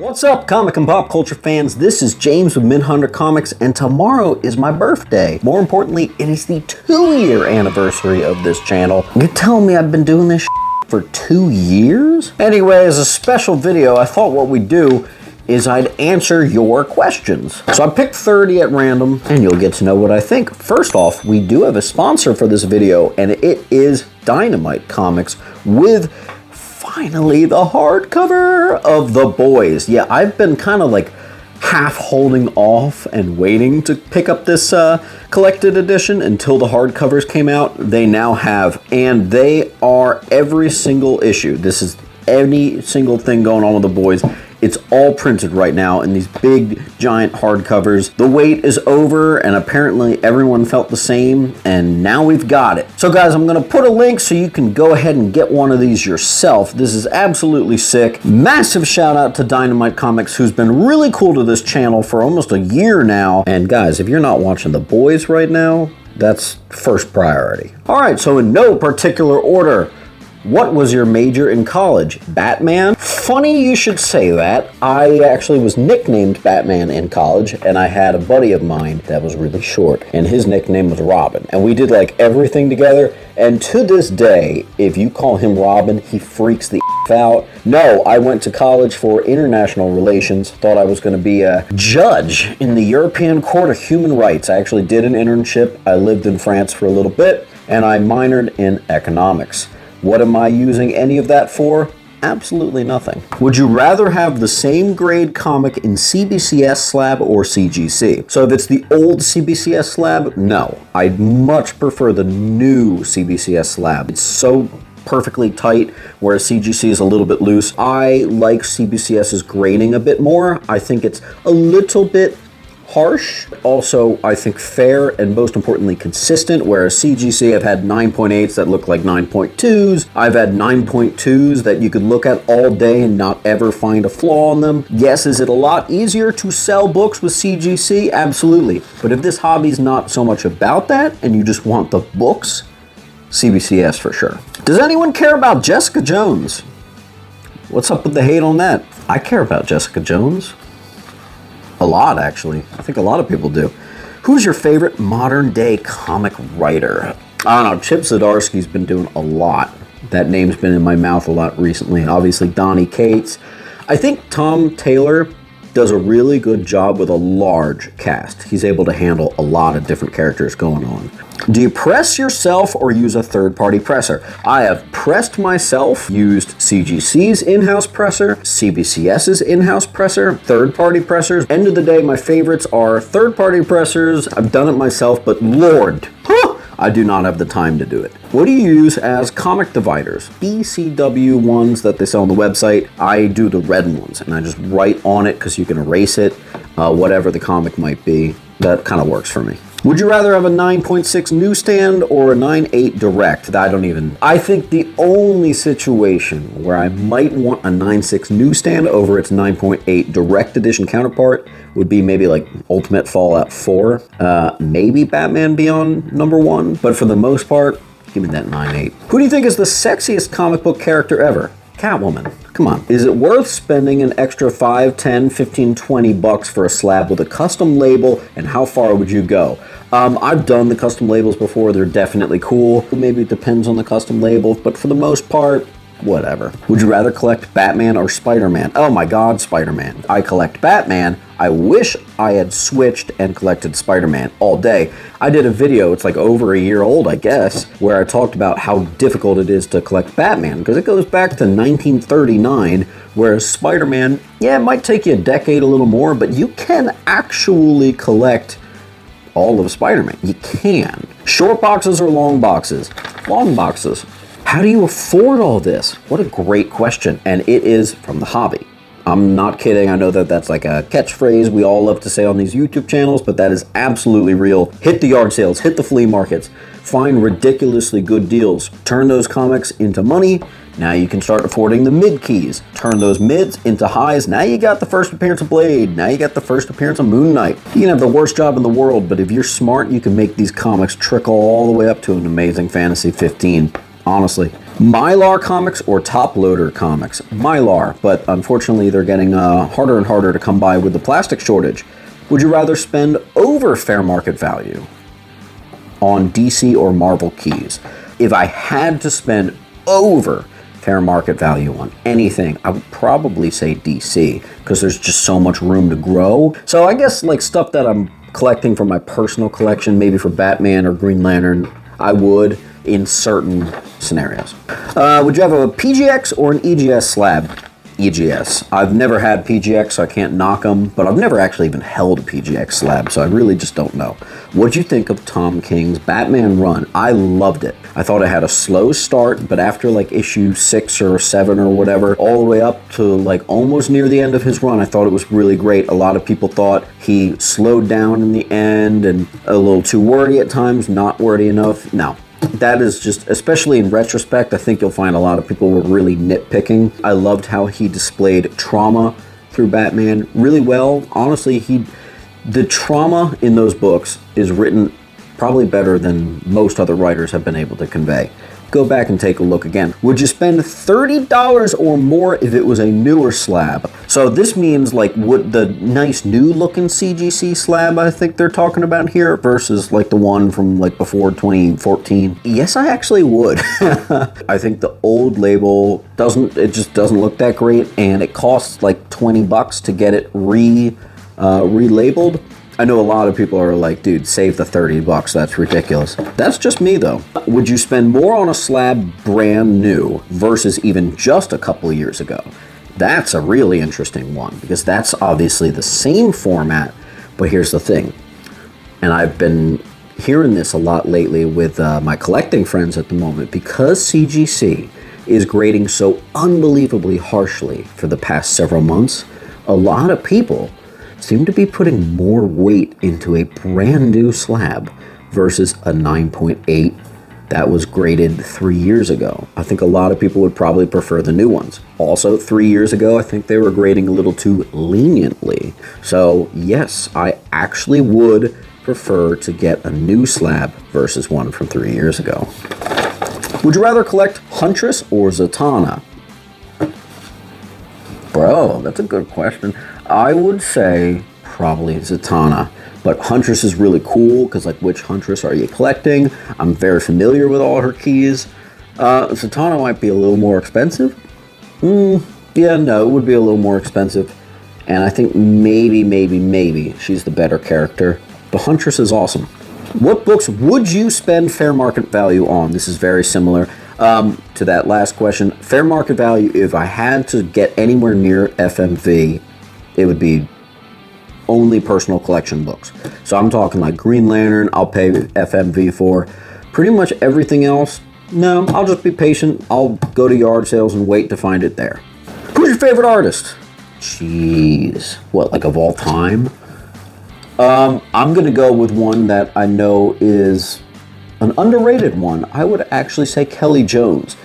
What's up, comic and pop culture fans? This is James with Midhunter Comics, and tomorrow is my birthday. More importantly, it is the 2-year anniversary of this channel. You're telling me I've been doing this for 2 years? Anyway, as a special video, I thought what we'd do is I'd answer your questions. So I picked 30 at random, and you'll get to know what I think. First off, we do have a sponsor for this video, and it is Dynamite Comics with finally the hardcover of The Boys. Yeah, I've been kind of like half holding off and waiting to pick up this collected edition until the hardcovers came out. They now have, and they are every single issue. This is any single thing going on with The Boys. It's all printed right now in these big, giant hardcovers. The wait is over, and apparently everyone felt the same, and now we've got it. So guys, I'm gonna put a link so you can go ahead and get one of these yourself. This is absolutely sick. Massive shout out to Dynamite Comics, who's been really cool to this channel for almost a year now. And guys, if you're not watching The Boys right now, that's first priority. All right, so in no particular order, what was your major in college? Batman? Funny you should say that. I actually was nicknamed Batman in college, and I had a buddy of mine that was really short, and his nickname was Robin. And we did like everything together, and to this day, if you call him Robin, he freaks the F out. No, I went to college for international relations, thought I was going to be a judge in the European Court of Human Rights. I actually did an internship. I lived in France for a little bit, and I minored in economics. What am I using any of that for? Absolutely nothing. Would you rather have the same grade comic in CBCS SLAB or CGC? So if it's the old CBCS SLAB, no. I'd much prefer the new CBCS SLAB. It's so perfectly tight, whereas CGC is a little bit loose. I like CBCS's grading a bit more. I think it's a little bit harsh, also I think fair, and most importantly consistent, whereas CGC I've had 9.8s that look like 9.2s. I've had 9.2s that you could look at all day and not ever find a flaw in them. Yes, is it a lot easier to sell books with CGC? Absolutely. But if this hobby's not so much about that and you just want the books, CBCS for sure. Does anyone care about Jessica Jones? What's up with the hate on that? I care about Jessica Jones. A lot, actually. I think a lot of people do. Who's your favorite modern day comic writer? I don't know, Chip Zdarsky's been doing a lot. That name's been in my mouth a lot recently. Obviously, Donny Cates. I think Tom Taylor does a really good job with a large cast. He's able to handle a lot of different characters going on. Do you press yourself or use a third-party presser? I have pressed myself, used CGC's in-house presser, CBCS's in-house presser, third-party pressers. End of the day, my favorites are third-party pressers. I've done it myself, but Lord, I do not have the time to do it. What do you use as comic dividers? BCW ones that they sell on the website. I do the red ones, and I just write on it because you can erase it, whatever the comic might be. That kind of works for me. Would you rather have a 9.6 newsstand or a 9.8 direct? I think the only situation where I might want a 9.6 newsstand over its 9.8 direct edition counterpart would be maybe like Ultimate Fallout 4, maybe Batman Beyond #1, but for the most part, give me that 9.8. Who do you think is the sexiest comic book character ever? Catwoman. Come on. Is it worth spending an extra 5, 10, 15, 20 bucks for a slab with a custom label, and how far would you go? I've done the custom labels before. They're definitely cool. Maybe it depends on the custom label, but for the most part, whatever. Would you rather collect Batman or Spider-Man? Oh my God, Spider-Man. I collect Batman. I wish I had switched and collected Spider-Man all day. I did a video, it's like over a year old, I guess, where I talked about how difficult it is to collect Batman, because it goes back to 1939, whereas Spider-Man, yeah, it might take you a decade, a little more, but you can actually collect all of Spider-Man. You can. Short boxes or long boxes? Long boxes. How do you afford all this? What a great question, and it is from the hobby. I'm not kidding. I know that that's like a catchphrase we all love to say on these YouTube channels, but that is absolutely real. Hit the yard sales, hit the flea markets, find ridiculously good deals, turn those comics into money. Now you can start affording the mid keys, turn those mids into highs. Now you got the first appearance of Blade. Now you got the first appearance of Moon Knight. You can have the worst job in the world, but if you're smart, you can make these comics trickle all the way up to an amazing Fantasy 15. Honestly, MYLAR comics or top loader comics? MYLAR, but unfortunately they're getting harder and harder to come by with the plastic shortage. Would you rather spend over fair market value on DC or Marvel keys? If I had to spend over fair market value on anything, I would probably say DC, because there's just so much room to grow. So I guess like stuff that I'm collecting for my personal collection, maybe for Batman or Green Lantern, I would in certain scenarios. Would you have a PGX or an EGS slab? EGS. I've never had PGX, so I can't knock them, but I've never actually even held a PGX slab, so I really just don't know. What'd you think of Tom King's Batman run? I loved it. I thought it had a slow start, but after like issue 6 or 7 or whatever, all the way up to like almost near the end of his run, I thought it was really great. A lot of people thought he slowed down in the end and a little too wordy at times, not wordy enough. No. That is just, especially in retrospect, I think you'll find a lot of people were really nitpicking. I loved how he displayed trauma through Batman really well. Honestly, the trauma in those books is written probably better than most other writers have been able to convey. Go back and take a look again. Would you spend $30 or more if it was a newer slab? So this means like would the nice new looking CGC slab I think they're talking about here versus like the one from like before 2014. Yes, I actually would. I think the old label just doesn't look that great, and it costs like 20 bucks to get it relabeled. I know a lot of people are like, dude, save the 30 bucks, that's ridiculous. That's just me though. Would you spend more on a slab brand new versus even just a couple of years ago? That's a really interesting one, because that's obviously the same format, but here's the thing. And I've been hearing this a lot lately with my collecting friends at the moment, because CGC is grading so unbelievably harshly for the past several months, a lot of people seem to be putting more weight into a brand new slab versus a 9.8 that was graded 3 years ago. I think a lot of people would probably prefer the new ones. Also, 3 years ago, I think they were grading a little too leniently. So yes, I actually would prefer to get a new slab versus one from 3 years ago. Would you rather collect Huntress or ZATANNA? Bro, that's a good question. I would say probably ZATANNA, but Huntress is really cool because like which Huntress are you collecting? I'm very familiar with all her keys. ZATANNA might be a little more expensive. Yeah, no, it would be a little more expensive. And I think maybe she's the better character. But Huntress is awesome. What books would you spend fair market value on? This is very similar to that last question. Fair market value, if I had to get anywhere near FMV, it would be only personal collection books. So I'm talking like Green Lantern, I'll pay FMV for. Pretty much everything else, no, I'll just be patient. I'll go to yard sales and wait to find it there. Who's your favorite artist? Jeez, what, like of all time? I'm gonna go with one that I know is an underrated one. I would actually say Kelly Jones.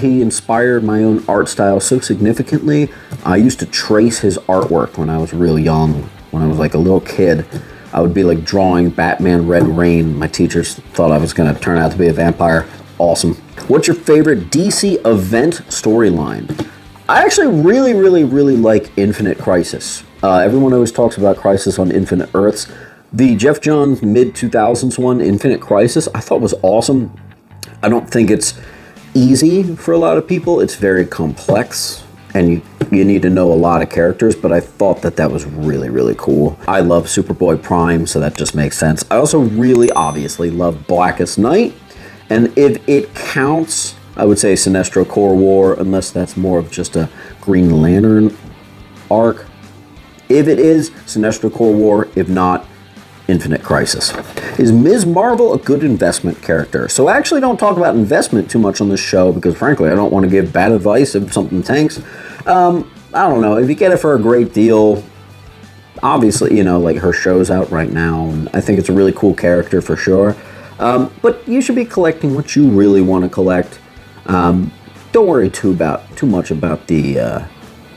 He inspired my own art style so significantly. I used to trace his artwork when I was real young. When I was like a little kid, I would be like drawing Batman Red Rain. My teachers thought I was gonna turn out to be a vampire. Awesome. What's your favorite DC event storyline? I actually really like Infinite Crisis. Everyone always talks about Crisis on Infinite Earths. The Jeff Johns mid-2000s one, Infinite Crisis, I thought was awesome. I don't think it's easy for a lot of people. It's very complex, and you need to know a lot of characters, but I thought that was really cool. I love Superboy Prime, so that just makes sense. I also really obviously love Blackest Night, and if it counts, I would say Sinestro Corps War, unless that's more of just a Green Lantern arc. If it is, Sinestro Corps War. If not, Infinite Crisis. Is Ms. Marvel a good investment character? So I actually don't talk about investment too much on this show because frankly I don't want to give bad advice if something tanks. I don't know, if you get it for a great deal, obviously, you know, like her show's out right now and I think it's a really cool character for sure. But you should be collecting what you really want to collect. Don't worry too much about the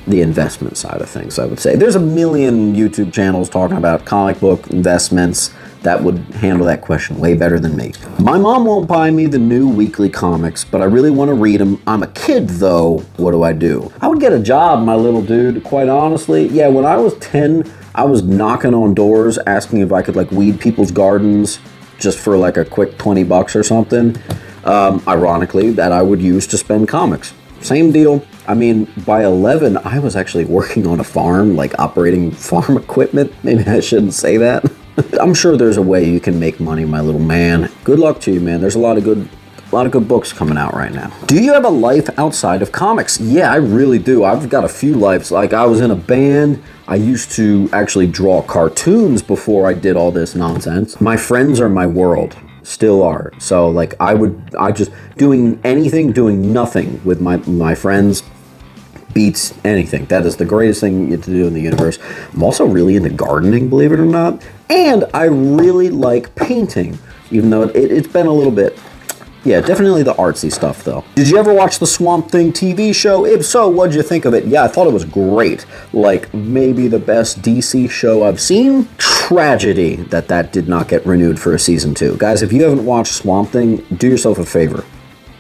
investment side of things, I would say. There's a million YouTube channels talking about comic book investments, that would handle that question way better than me. My mom won't buy me the new weekly comics, but I really want to read them. I'm a kid though, what do I do? I would get a job, my little dude, quite honestly. Yeah, when I was 10, I was knocking on doors asking if I could like weed people's gardens just for like a quick 20 bucks or something. Ironically, that I would use to spend comics. Same deal. I mean, by 11, I was actually working on a farm, like operating farm equipment. Maybe I shouldn't say that. I'm sure there's a way you can make money, my little man. Good luck to you, man. There's a lot of good books coming out right now. Do you have a life outside of comics? Yeah, I really do. I've got a few lives. Like, I was in a band. I used to actually draw cartoons before I did all this nonsense. My friends are my world. Still are. So, like, I just doing anything, doing nothing with my friends beats anything. That is the greatest thing you get to do in the universe. I'm also really into gardening, believe it or not. And I really like painting, even though it's been a little bit. Yeah, definitely the artsy stuff, though. Did you ever watch the Swamp Thing TV show? If so, what'd you think of it? Yeah, I thought it was great. Like, maybe the best DC show I've seen. Tragedy that did not get renewed for a season 2. Guys, if you haven't watched Swamp Thing, do yourself a favor.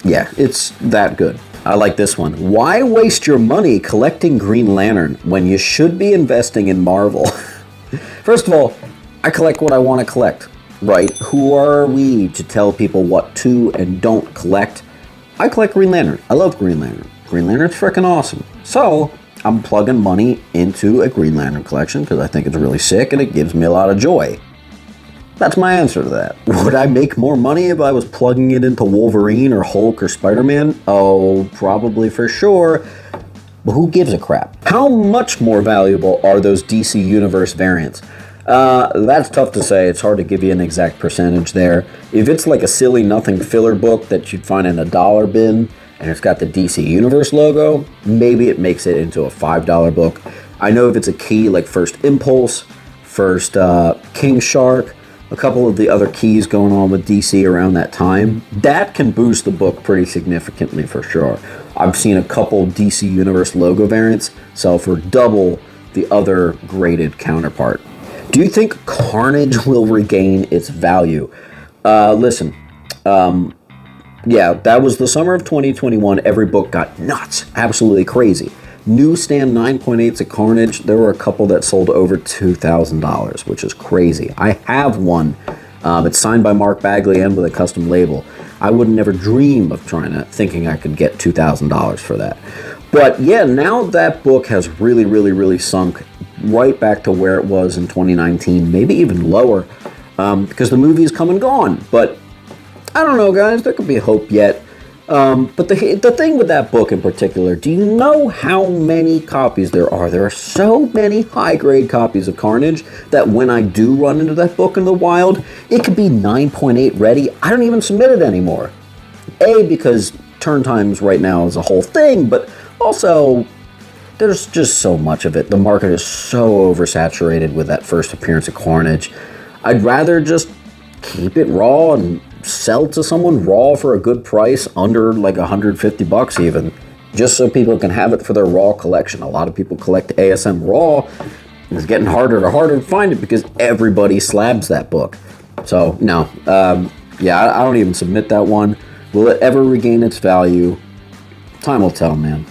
Yeah, it's that good. I like this one. Why waste your money collecting Green Lantern when you should be investing in Marvel? First of all, I collect what I want to collect, right? Who are we to tell people what to and don't collect? I collect Green Lantern. I love Green Lantern. Green Lantern's freaking awesome. So, I'm plugging money into a Green Lantern collection because I think it's really sick and it gives me a lot of joy. That's my answer to that. Would I make more money if I was plugging it into Wolverine or Hulk or Spider-Man? Oh, probably for sure. But who gives a crap? How much more valuable are those DC Universe variants? That's tough to say. It's hard to give you an exact percentage there. If it's like a silly nothing filler book that you'd find in a dollar bin and it's got the DC Universe logo, maybe it makes it into a $5 book. I know if it's a key like First Impulse, First King Shark, a couple of the other keys going on with DC around that time, that can boost the book pretty significantly for sure. I've seen a couple DC Universe logo variants sell for double the other graded counterpart. Do you think Carnage will regain its value? Listen, yeah, that was the summer of 2021. Every book got nuts, absolutely crazy. Newsstand 9.8s at Carnage, there were a couple that sold over $2,000, which is crazy. I have one. It's signed by Mark Bagley and with a custom label. I would never dream of thinking I could get $2,000 for that. But yeah, now that book has really sunk right back to where it was in 2019, maybe even lower, because the movie is come and gone. But I don't know, guys, there could be hope yet. But the thing with that book in particular, do you know how many copies there are? There are so many high-grade copies of Carnage that when I do run into that book in the wild, it could be 9.8 ready. I don't even submit it anymore. A, because turn times right now is a whole thing, but also there's just so much of it. The market is so oversaturated with that first appearance of Carnage. I'd rather just keep it raw and sell to someone raw for a good price, under like 150 bucks even, just so people can have it for their raw collection. A lot of people collect ASM raw, and it's getting harder and harder to find it because everybody slabs that book. So no, yeah, I don't even submit that one. Will it ever regain its value? Time will tell, man.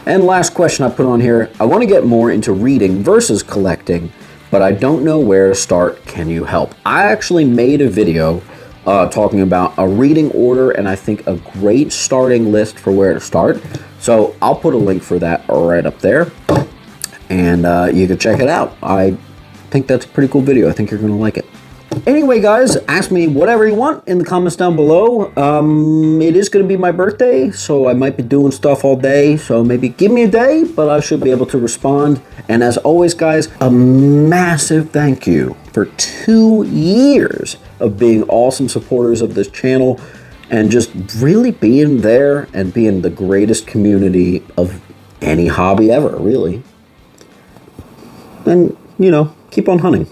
And last question I put on here, I want to get more into reading versus collecting, but I don't know where to start. Can you help? I actually made a video talking about a reading order and I think a great starting list for where to start. So I'll put a link for that right up there and you can check it out. I think that's a pretty cool video. I think you're going to like it. Anyway, guys, ask me whatever you want in the comments down below. It is going to be my birthday, so I might be doing stuff all day. So maybe give me a day, but I should be able to respond. And as always, guys, a massive thank you for 2 years of being awesome supporters of this channel and just really being there and being the greatest community of any hobby ever, really. And, you know, keep on hunting.